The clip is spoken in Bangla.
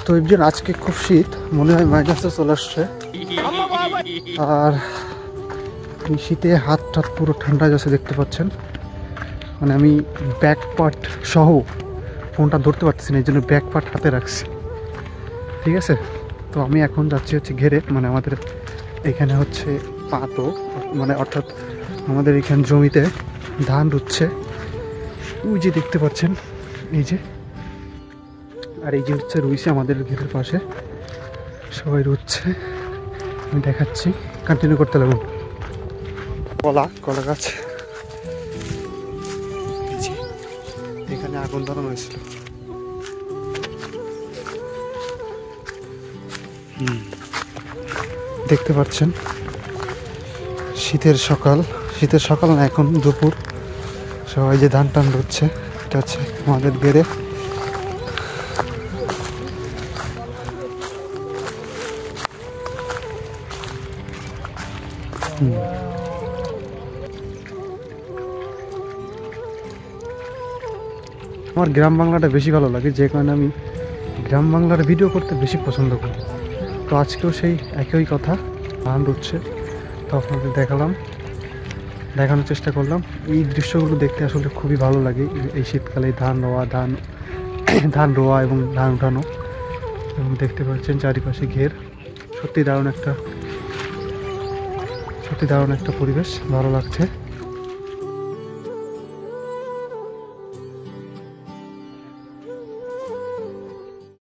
তো একজন আজকে খুব শীত, মনে হয় মাইনাসে চলে আসছে। আর এই শীতে হাত টাত পুরো ঠান্ডা যাচ্ছে, দেখতে পাচ্ছেন। মানে আমি ব্যাক পার্ট সহ ফোনটা ধরতে পারতেছি না, এই জন্য ব্যাক পার্ট হাতে রাখছি, ঠিক আছে। তো আমি এখন যাচ্ছি হচ্ছে ঘেরে, মানে আমাদের এখানে হচ্ছে পাতো, মানে অর্থাৎ আমাদের এখানে জমিতে ধান রুচ্ছে। ওই যে দেখতে পাচ্ছেন, এই যে, আর এই যে হচ্ছে রুইছে আমাদের ঘেরের পাশে, সবাই রুচ্ছে। আমি দেখাচ্ছি, কন্টিনিউ করতে লাগুন। কলা গাছ, এখানে আগুন ধরানো হয়েছিল। দেখতে পাচ্ছেন শীতের সকাল না, এখন দুপুর। সবাই যে ধান টান রুচ্ছে, এটা হচ্ছে আমাদের ঘেরে। আমার গ্রাম বাংলাটা বেশি ভালো লাগে, যে কারণে আমি গ্রাম বাংলার ভিডিও করতে বেশি পছন্দ করি। তো আজকেও সেই একই কথা, ধান রুচ্ছে, তো আপনাদের দেখানোর চেষ্টা করলাম। এই দৃশ্যগুলো দেখতে আসলে খুবই ভালো লাগে এই শীতকালে, ধান রোয়া এবং ধান উঠানো। এবং দেখতে পাচ্ছেন চারিপাশে ঘের, সত্যি দারুণ একটা পরিবেশ, ভালো লাগছে।